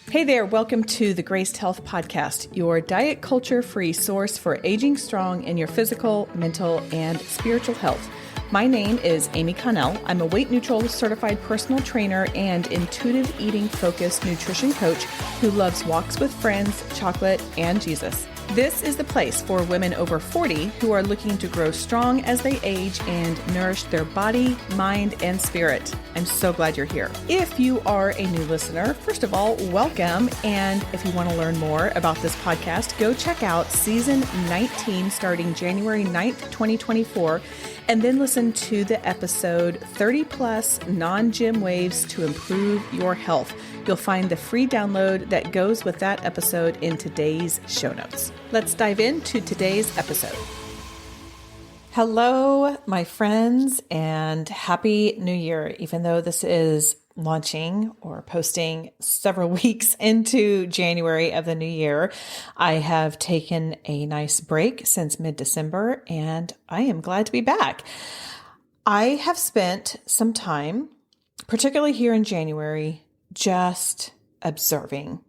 Hey there, welcome to the Graced Health Podcast, your diet culture-free source for aging strong in your physical, mental, and spiritual health. My name is Amy Connell. I'm a weight-neutral certified personal trainer and intuitive eating-focused nutrition coach who loves walks with friends, chocolate, and Jesus. This is the place for women over 40 who are looking to grow strong as they age and nourish their body, mind, and spirit. I'm so glad you're here. If you are a new listener, first of all, welcome. And if you want to learn more about this podcast, go check out season 19 starting January 9th, 2024, and then listen to the episode 30 plus non-gym ways to improve your health. You'll find the free download that goes with that episode in today's show notes. Let's dive into today's episode. Hello, my friends, and Happy New Year. Even though this is launching or posting several weeks into January of the new year, I have taken a nice break since mid-December, and I am glad to be back. I have spent some time, particularly here in January, just observing.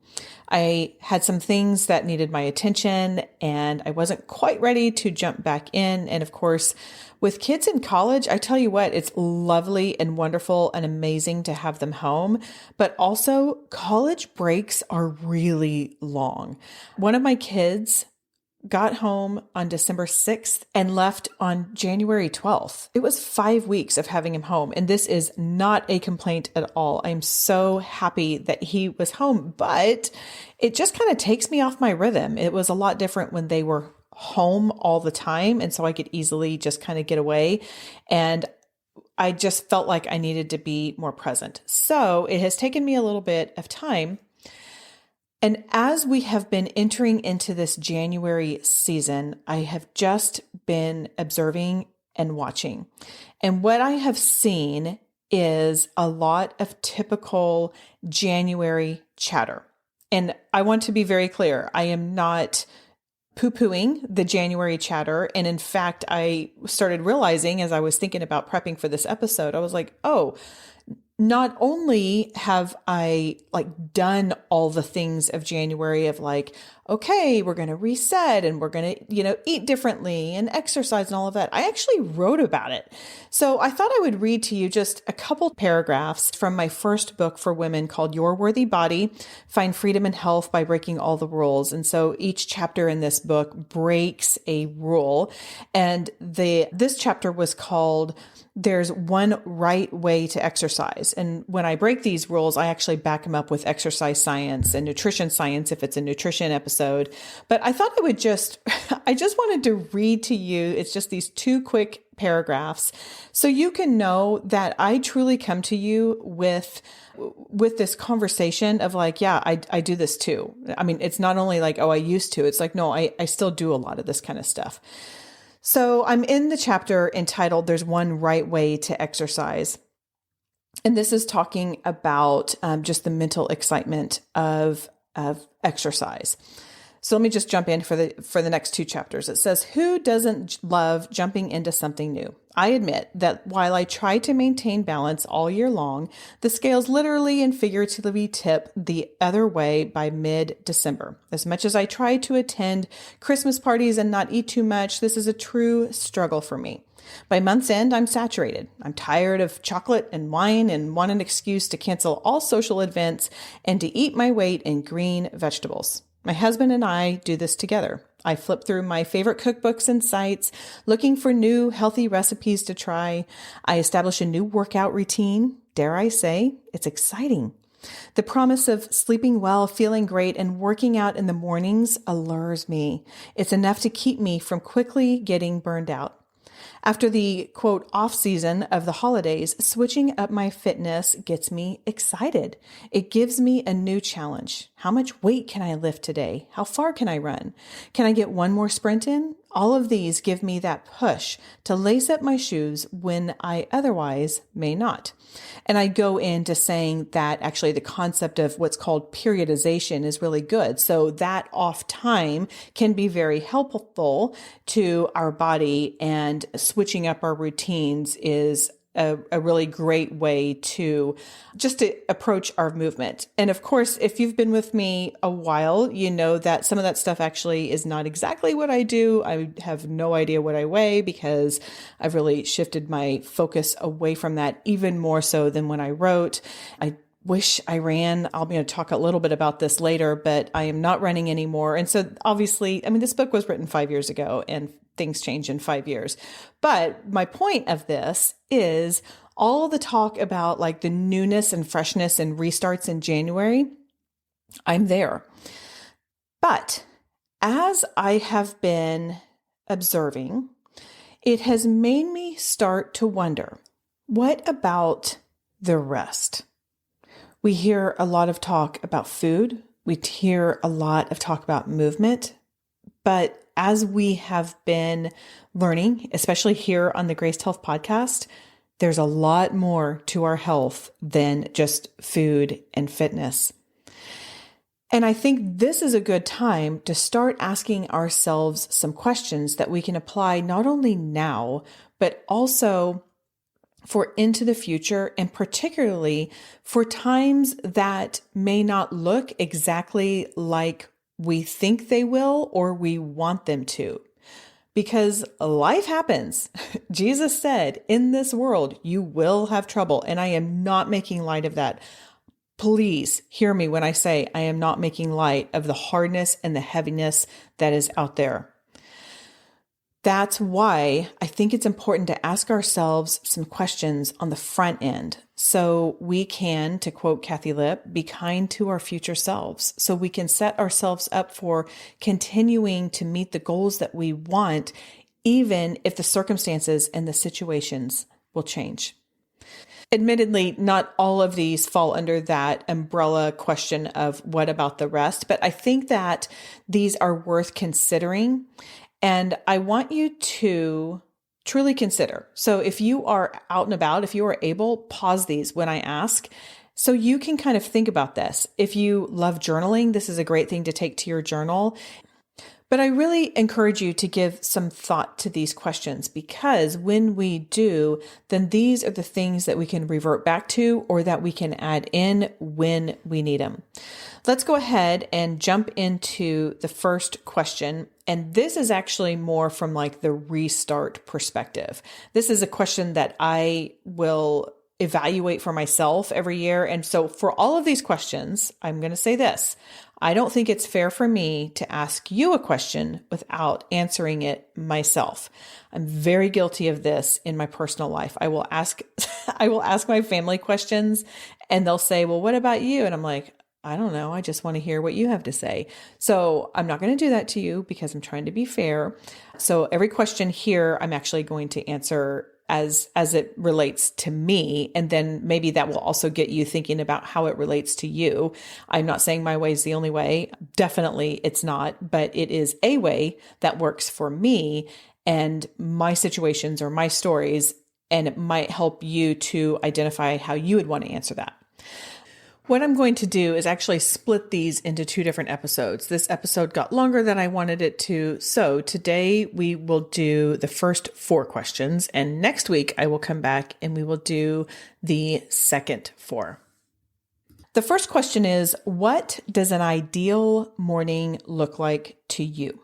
I had some things that needed my attention and I wasn't quite ready to jump back in. And of course, with kids in college, I tell you what, it's lovely and wonderful and amazing to have them home, but also college breaks are really long. One of my kids got home on December 6th and left on January 12th. It was 5 weeks of having him home. And this is not a complaint at all. I'm so happy that he was home, but it just kind of takes me off my rhythm. It was a lot different when they were home all the time. And so I could easily just kind of get away. And I just felt like I needed to be more present. So it has taken me a little bit of time. And as we have been entering into this January season, I have just been observing and watching. And what I have seen is a lot of typical January chatter. And I want to be very clear. I am not poo-pooing the January chatter. And in fact, I started realizing as I was thinking about prepping for this episode, I was like, oh, not only have I done all the things of January of okay, we're going to reset and we're going to, eat differently and exercise and all of that. I actually wrote about it. So I thought I would read to you just a couple paragraphs from my first book for women called Your Worthy Body, Find Freedom and Health by Breaking All the Rules. And so each chapter in this book breaks a rule. And this chapter was called There's One Right Way to Exercise. And when I break these rules, I actually back them up with exercise science and nutrition science if it's a nutrition episode. But I thought I would I just wanted to read to you. It's just these two quick paragraphs so you can know that I truly come to you with this conversation of I do this too. I mean, it's not only I used to, it's no, I still do a lot of this kind of stuff. So I'm in the chapter entitled There's One Right Way to Exercise. And this is talking about just the mental excitement of exercise. So let me just jump in for the next two chapters. It says, who doesn't love jumping into something new? I admit that while I try to maintain balance all year long, the scales literally and figuratively tip the other way by mid-December. As much as I try to attend Christmas parties and not eat too much, this is a true struggle for me. By month's end, I'm saturated. I'm tired of chocolate and wine and want an excuse to cancel all social events and to eat my weight in green vegetables. My husband and I do this together. I flip through my favorite cookbooks and sites, looking for new healthy recipes to try. I establish a new workout routine. Dare I say, it's exciting. The promise of sleeping well, feeling great, and working out in the mornings allures me. It's enough to keep me from quickly getting burned out. After the, quote, off season of the holidays, switching up my fitness gets me excited. It gives me a new challenge. How much weight can I lift today? How far can I run? Can I get one more sprint in? All of these give me that push to lace up my shoes when I otherwise may not. And I go into saying that actually the concept of what's called periodization is really good. So that off time can be very helpful to our body, and switching up our routines is a really great way to just to approach our movement. And of course, if you've been with me a while, you know that some of that stuff actually is not exactly what I do. I have no idea what I weigh because I've really shifted my focus away from that even more so than when I wrote. I wish I ran. I'll be going to talk a little bit about this later, but I am not running anymore. And so obviously, I mean, this book was written 5 years ago and things change in 5 years. But my point of this is all the talk about like the newness and freshness and restarts in January. I'm there. But as I have been observing, it has made me start to wonder, what about the rest? We hear a lot of talk about food. We hear a lot of talk about movement. But as we have been learning, especially here on the Graced Health podcast, there's a lot more to our health than just food and fitness. And I think this is a good time to start asking ourselves some questions that we can apply not only now, but also for into the future, and particularly for times that may not look exactly like we think they will or we want them to. Because life happens. Jesus said, in this world, you will have trouble. And I am not making light of that. Please hear me when I say I am not making light of the hardness and the heaviness that is out there. That's why I think it's important to ask ourselves some questions on the front end so we can, to quote Kathy Lipp, be kind to our future selves, so we can set ourselves up for continuing to meet the goals that we want, even if the circumstances and the situations will change. Admittedly, not all of these fall under that umbrella question of what about the rest, but I think that these are worth considering. And I want you to truly consider. So if you are out and about, if you are able, pause these when I ask, so you can kind of think about this. If you love journaling, this is a great thing to take to your journal. But I really encourage you to give some thought to these questions, because when we do, then these are the things that we can revert back to or that we can add in when we need them. Let's go ahead and jump into the first question. And this is actually more from like the restart perspective. This is a question that I will evaluate for myself every year. And so for all of these questions, I'm going to say this. I don't think it's fair for me to ask you a question without answering it myself. I'm very guilty of this in my personal life. I will ask my family questions and they'll say, well, what about you? And I'm like, I don't know. I just want to hear what you have to say. So I'm not going to do that to you because I'm trying to be fair. So every question here, I'm actually going to answer as it relates to me. And then maybe that will also get you thinking about how it relates to you. I'm not saying my way is the only way. Definitely it's not, but it is a way that works for me and my situations or my stories. And it might help you to identify how you would want to answer that. What I'm going to do is actually split these into 2 different episodes. This episode got longer than I wanted it to. So today we will do the first 4 questions, and next week I will come back and we will do the second 4. The first question is, what does an ideal morning look like to you?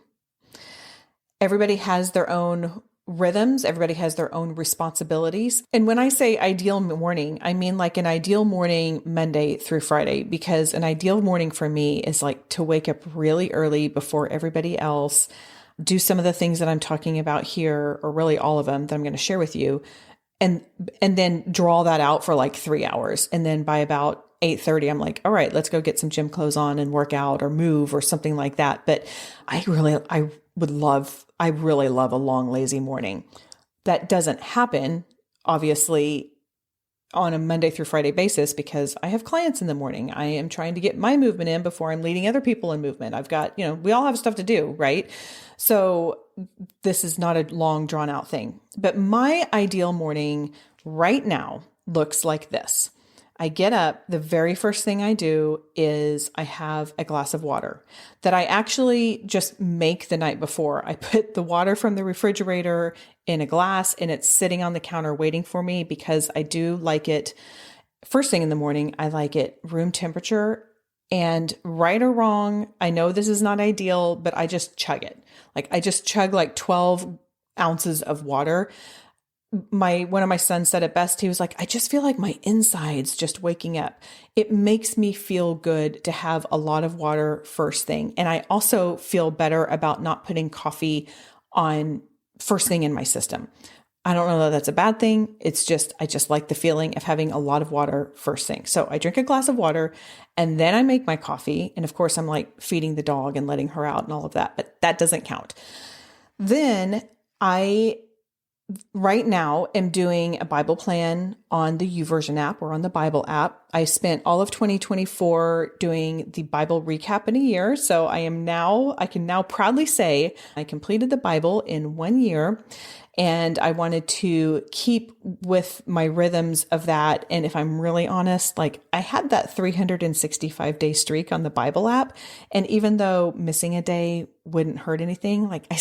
Everybody has their own rhythms. Everybody has their own responsibilities. And when I say ideal morning, I mean like an ideal morning Monday through Friday, because an ideal morning for me is like to wake up really early before everybody else, do some of the things that I'm talking about here, or really all of them that I'm going to share with you, and then draw that out for like 3 hours. And then by about 8:30, I'm like, all right, let's go get some gym clothes on and work out or move or something like that. But I really love a long, lazy morning. That doesn't happen, obviously, on a Monday through Friday basis because I have clients in the morning. I am trying to get my movement in before I'm leading other people in movement. I've got, we all have stuff to do, right? So this is not a long, drawn out thing. But my ideal morning right now looks like this. I get up, the very first thing I do is I have a glass of water that I actually just make the night before. I put the water from the refrigerator in a glass and it's sitting on the counter waiting for me because I do like it first thing in the morning. I like it room temperature. And right or wrong, I know this is not ideal, but I just chug it. Like I just chug like 12 ounces of water. One of my sons said it best. He was like, I just feel like my insides just waking up. It makes me feel good to have a lot of water first thing. And I also feel better about not putting coffee on first thing in my system. I don't know that that's a bad thing. It's just, I just like the feeling of having a lot of water first thing. So I drink a glass of water and then I make my coffee. And of course I'm like feeding the dog and letting her out and all of that, but that doesn't count. Then I right now am doing a Bible plan on the YouVersion app or on the Bible app. I spent all of 2024 doing the Bible recap in a year. So I can now proudly say I completed the Bible in 1 year. And I wanted to keep with my rhythms of that. And if I'm really honest, like I had that 365-day streak on the Bible app. And even though missing a day wouldn't hurt anything, like I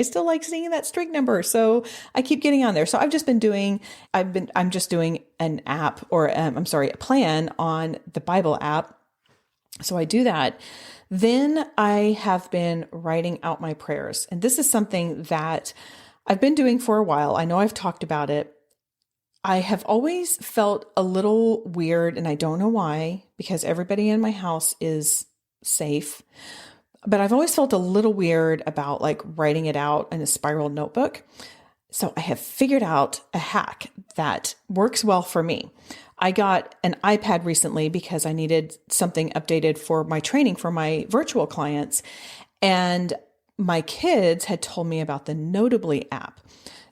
still like seeing that streak number. So I keep getting on there. So I'm just doing an app or a plan on the Bible app. So I do that. Then I have been writing out my prayers. And this is something that I've been doing for a while. I know I've talked about it. I have always felt a little weird, and I don't know why, because everybody in my house is safe. But I've always felt a little weird about like writing it out in a spiral notebook. So I have figured out a hack that works well for me. I got an iPad recently because I needed something updated for my training for my virtual clients. And my kids had told me about the Notably app.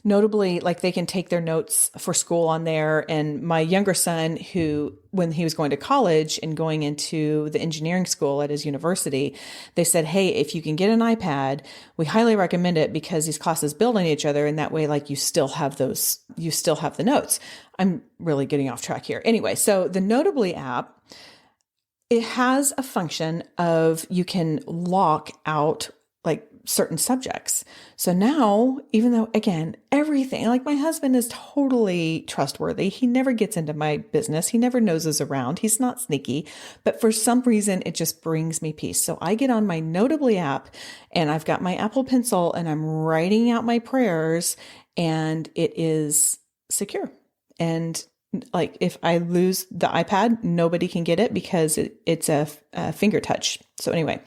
Notably, like they can take their notes for school on there. And my younger son, who, when he was going to college and going into the engineering school at his university, they said, hey, if you can get an iPad, we highly recommend it because these classes build on each other. And that way, like you still have the notes. I'm really getting off track here. Anyway, so the Notably app, it has a function of you can lock out like certain subjects. So now, even though again, everything, like my husband is totally trustworthy. He never gets into my business. He never noses around. He's not sneaky, but for some reason, it just brings me peace. So I get on my Notably app and I've got my Apple Pencil and I'm writing out my prayers and it is secure. And like if I lose the iPad, nobody can get it because it's a finger touch. So anyway,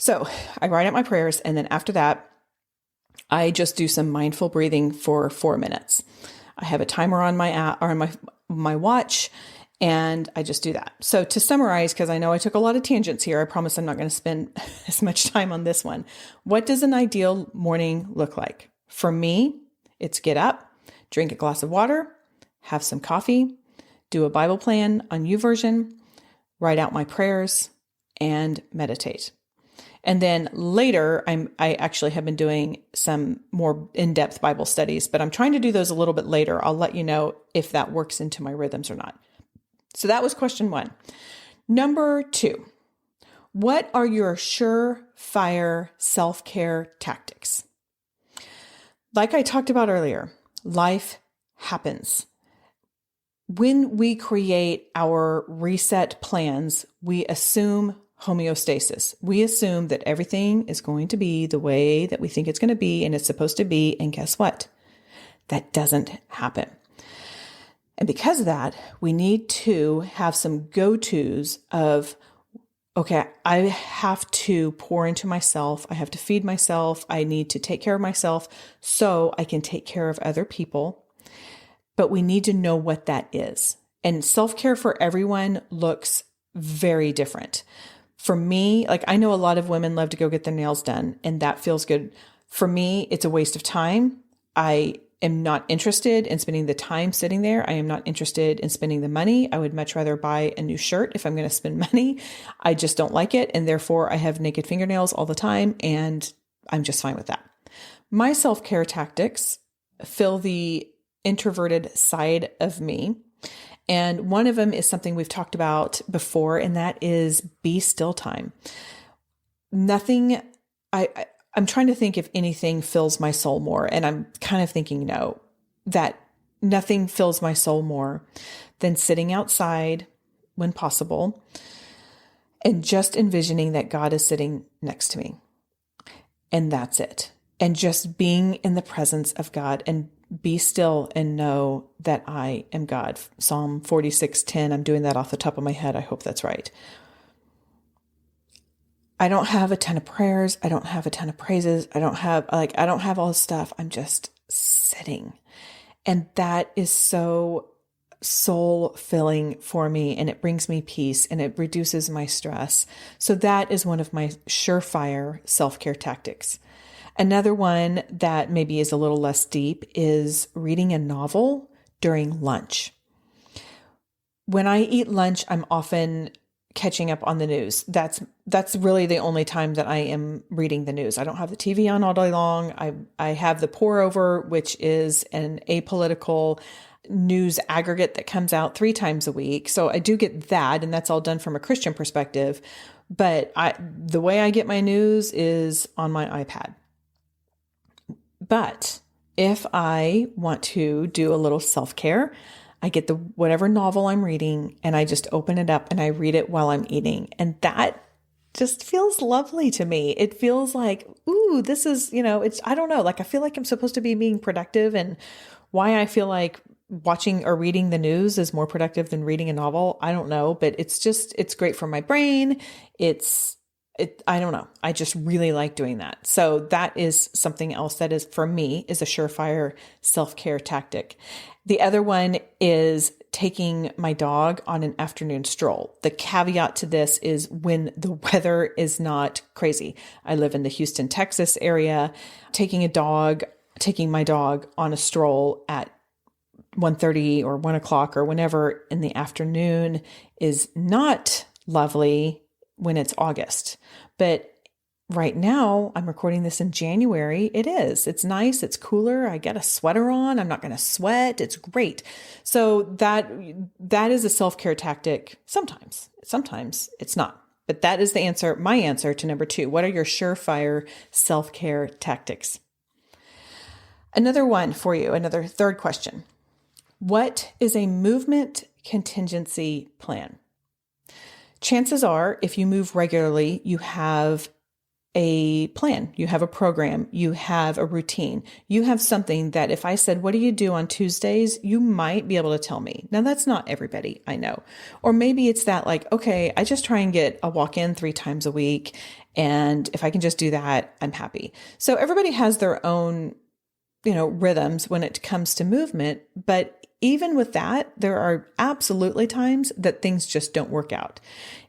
so I write out my prayers, and then after that, I just do some mindful breathing for 4 minutes. I have a timer on my app or on my watch, and I just do that. So to summarize, because I know I took a lot of tangents here, I promise I'm not going to spend as much time on this one. What does an ideal morning look like? For me, it's get up, drink a glass of water, have some coffee, do a Bible plan on YouVersion, write out my prayers, and meditate. And then later, I actually have been doing some more in-depth Bible studies, but I'm trying to do those a little bit later. I'll let you know if that works into my rhythms or not. So that was question 1. Number 2, what are your surefire self-care tactics? Like I talked about earlier, life happens. When we create our reset plans, we assume homeostasis. We assume that everything is going to be the way that we think it's going to be and it's supposed to be. And guess what? That doesn't happen. And because of that, we need to have some go-tos of, okay, I have to pour into myself. I have to feed myself. I need to take care of myself so I can take care of other people. But we need to know what that is. And self-care for everyone looks very different. For me, like I know a lot of women love to go get their nails done and that feels good. For me, it's a waste of time. I am not interested in spending the time sitting there. I am not interested in spending the money. I would much rather buy a new shirt if I'm going to spend money. I just don't like it. And therefore I have naked fingernails all the time and I'm just fine with that. My self-care tactics fill the introverted side of me. And one of them is something we've talked about before, and that is be still time. Nothing, I'm trying to think if anything fills my soul more. And I'm kind of thinking, no, that nothing fills my soul more than sitting outside when possible and just envisioning that God is sitting next to me. And that's it. And just being in the presence of God and be still and know that I am God. Psalm 46:10. I'm doing that off the top of my head. I hope that's right. I don't have a ton of prayers. I don't have a ton of praises. I don't have all this stuff. I'm just sitting. And that is so soul filling for me, and it brings me peace and it reduces my stress. So that is one of my surefire self-care tactics. Another one that maybe is a little less deep is reading a novel during lunch. When I eat lunch, I'm often catching up on the news. That's really the only time that I am reading the news. I don't have the TV on all day long. I have the pour over, which is an apolitical news aggregate that comes out 3 times a week. So I do get that, and that's all done from a Christian perspective. But the way I get my news is on my iPad. But if I want to do a little self-care, I get the whatever novel I'm reading and I just open it up and I read it while I'm eating. And that just feels lovely to me. It feels like, ooh, this is, I don't know, like I feel like I'm supposed to be being productive, and why I feel like watching or reading the news is more productive than reading a novel. I don't know, but it's great for my brain. I don't know. I just really like doing that. So that is something else that is, for me, is a surefire self-care tactic. The other one is taking my dog on an afternoon stroll. The caveat to this is when the weather is not crazy. I live in the Houston, Texas area. Taking my dog on a stroll at 1:30 or 1 o'clock or whenever in the afternoon is not lovely when it's August. But right now, I'm recording this in January. It is. It's nice. It's cooler. I got a sweater on. I'm not going to sweat. It's great. So that is a self-care tactic. Sometimes it's not. But that is my answer to number 2. What are your surefire self-care tactics? Another one for you, another third question. What is a movement contingency plan? Chances are, if you move regularly, you have a plan, you have a program, you have a routine, you have something that if I said, what do you do on Tuesdays? You might be able to tell me. Now, that's not everybody, I know. Or maybe it's that like, okay, I just try and get a walk in 3 times a week. And if I can just do that, I'm happy. So everybody has their own, rhythms when it comes to movement. But even with that, there are absolutely times that things just don't work out.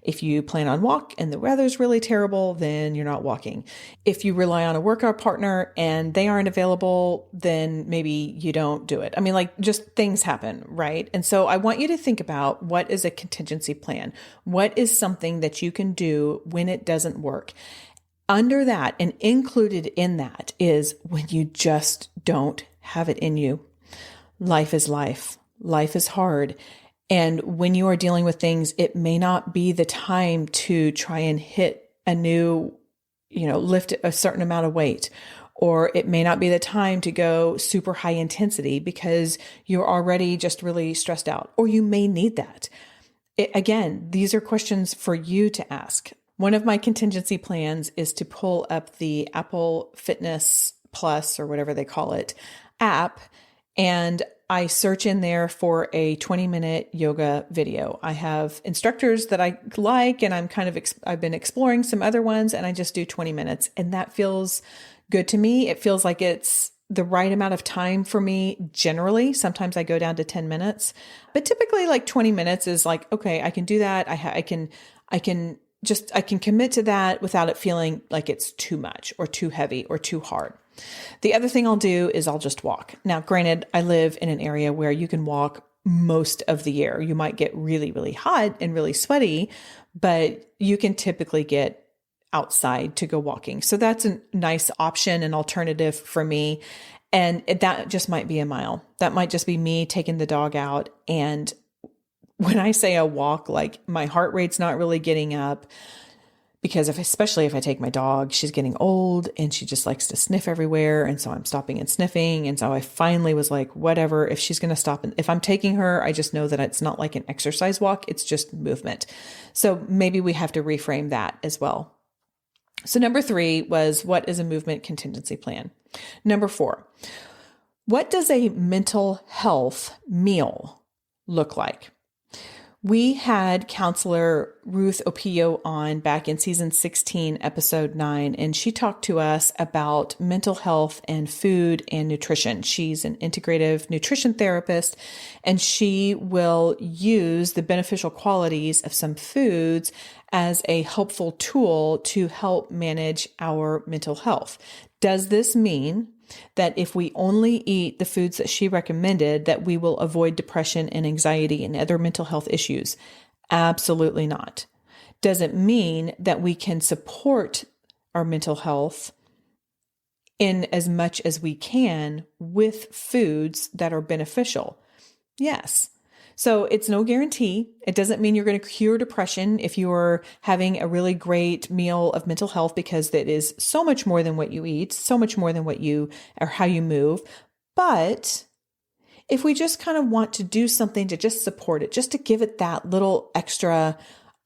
If you plan on walk and the weather's really terrible, then you're not walking. If you rely on a workout partner and they aren't available, then maybe you don't do it. I mean, like just things happen, right? And so I want you to think about what is a contingency plan? What is something that you can do when it doesn't work? Under that and included in that is when you just don't have it in you. Life is life. Life is hard. And when you are dealing with things, it may not be the time to try and hit a new, lift a certain amount of weight, or it may not be the time to go super high intensity because you're already just really stressed out, or you may need that. Again, these are questions for you to ask. One of my contingency plans is to pull up the Apple Fitness Plus or whatever they call it app, and I search in there for a 20-minute yoga video. I have instructors that I like, and I've been exploring some other ones, and I just do 20 minutes, and that feels good to me. It feels like it's the right amount of time for me generally. Sometimes I go down to 10 minutes, but typically like 20 minutes is like, okay, I can do that. I can commit to that without it feeling like it's too much or too heavy or too hard. The other thing I'll do is I'll just walk. Now, granted, I live in an area where you can walk most of the year. You might get really, really hot and really sweaty, but you can typically get outside to go walking. So that's a nice option, an alternative for me. And that just might be a mile. That might just be me taking the dog out and when I say a walk, like my heart rate's not really getting up because especially if I take my dog, she's getting old and she just likes to sniff everywhere. And so I'm stopping and sniffing. And so I finally was like, whatever, if she's going to stop. And if I'm taking her, I just know that it's not like an exercise walk. It's just movement. So maybe we have to reframe that as well. So number 3 was, what is a movement contingency plan? Number 4, what does a mental health meal look like? We had counselor Ruth Opio on back in season 16, episode 9, and she talked to us about mental health and food and nutrition. She's an integrative nutrition therapist, and she will use the beneficial qualities of some foods as a helpful tool to help manage our mental health. Does this mean that if we only eat the foods that she recommended, that we will avoid depression and anxiety and other mental health issues? Absolutely not. Does it mean that we can support our mental health in as much as we can with foods that are beneficial? Yes. So it's no guarantee. It doesn't mean you're going to cure depression if you're having a really great meal of mental health, because that is so much more than what you eat, so much more than what you or how you move. But if we just kind of want to do something to just support it, just to give it that little extra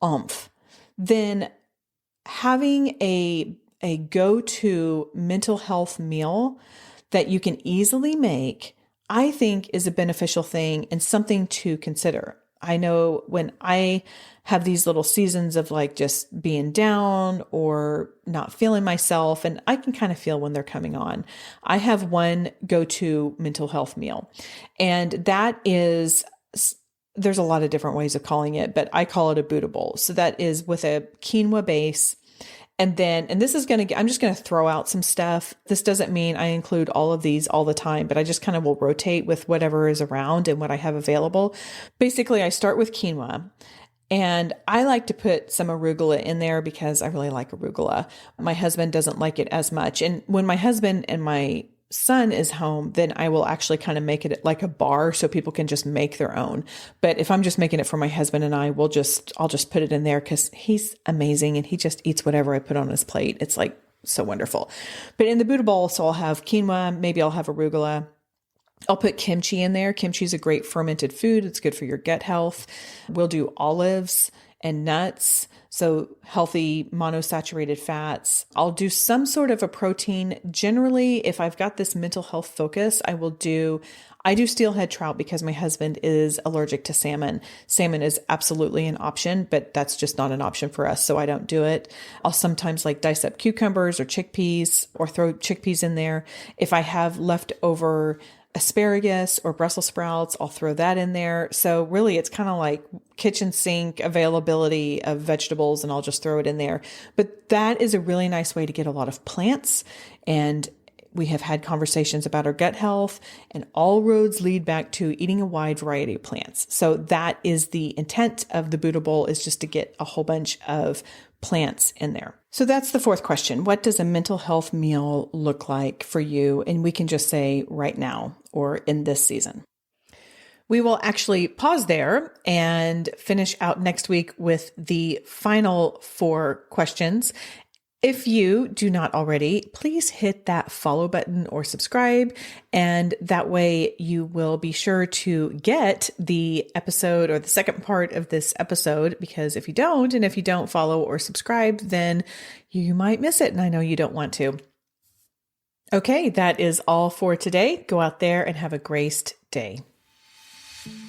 oomph, then having a go-to mental health meal that you can easily make, I think, is a beneficial thing and something to consider. I know when I have these little seasons of like just being down or not feeling myself, and I can kind of feel when they're coming on, I have one go-to mental health meal. And that is, there's a lot of different ways of calling it, but I call it a Buddha bowl. So that is with a quinoa base. And this is I'm just going to throw out some stuff. This doesn't mean I include all of these all the time, but I just kind of will rotate with whatever is around and what I have available. Basically, I start with quinoa, and I like to put some arugula in there because I really like arugula. My husband doesn't like it as much. And when my husband and my son is home, then I will actually kind of make it like a bar so people can just make their own. But if I'm just making it for my husband and I'll just put it in there because he's amazing and he just eats whatever I put on his plate. It's like so wonderful. But in the Buddha bowl, so I'll have quinoa, maybe I'll have arugula. I'll put kimchi in there. Kimchi is a great fermented food. It's good for your gut health. We'll do olives and nuts. So healthy monosaturated fats. I'll do some sort of a protein. Generally, if I've got this mental health focus, I do steelhead trout because my husband is allergic to salmon. Salmon is absolutely an option, but that's just not an option for us. So I don't do it. I'll sometimes like dice up cucumbers or chickpeas or throw chickpeas in there. If I have leftover asparagus or Brussels sprouts, I'll throw that in there. So really it's kind of like kitchen sink availability of vegetables, and I'll just throw it in there. But that is a really nice way to get a lot of plants. And we have had conversations about our gut health, and all roads lead back to eating a wide variety of plants. So that is the intent of the Buddha bowl, is just to get a whole bunch of plants in there. So that's the 4th question. What does a mental health meal look like for you? And we can just say right now or in this season. We will actually pause there and finish out next week with the final 4 questions. If you do not already, please hit that follow button or subscribe, and that way you will be sure to get the episode or the second part of this episode, because if you don't follow or subscribe, then you might miss it, and I know you don't want to. Okay, that is all for today. Go out there and have a graced day.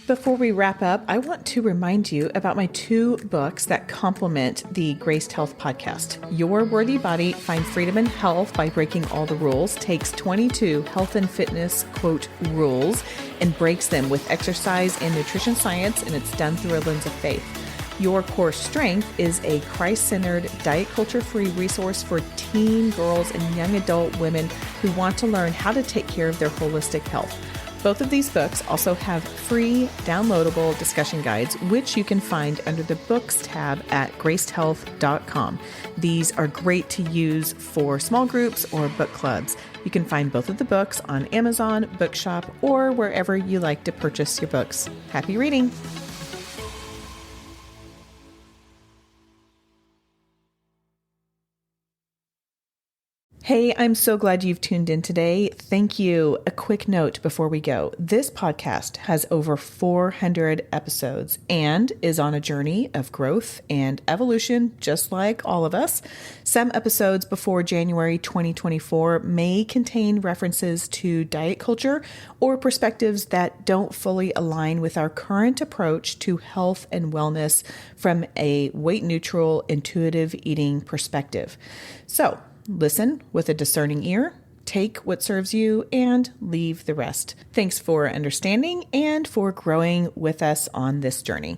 Before we wrap up, I want to remind you about my 2 books that complement the Graced Health podcast. Your Worthy Body, Find Freedom and Health by Breaking All the Rules takes 22 health and fitness, quote, rules and breaks them with exercise and nutrition science, and it's done through a lens of faith. Your Core Strength is a Christ-centered, diet culture-free resource for teen girls and young adult women who want to learn how to take care of their holistic health. Both of these books also have free downloadable discussion guides, which you can find under the books tab at gracedhealth.com. These are great to use for small groups or book clubs. You can find both of the books on Amazon, Bookshop, or wherever you like to purchase your books. Happy reading! Hey, I'm so glad you've tuned in today. Thank you. A quick note before we go. This podcast has over 400 episodes and is on a journey of growth and evolution, just like all of us. Some episodes before January 2024 may contain references to diet culture or perspectives that don't fully align with our current approach to health and wellness from a weight neutral, intuitive eating perspective. So, listen with a discerning ear, take what serves you, and leave the rest. Thanks for understanding and for growing with us on this journey.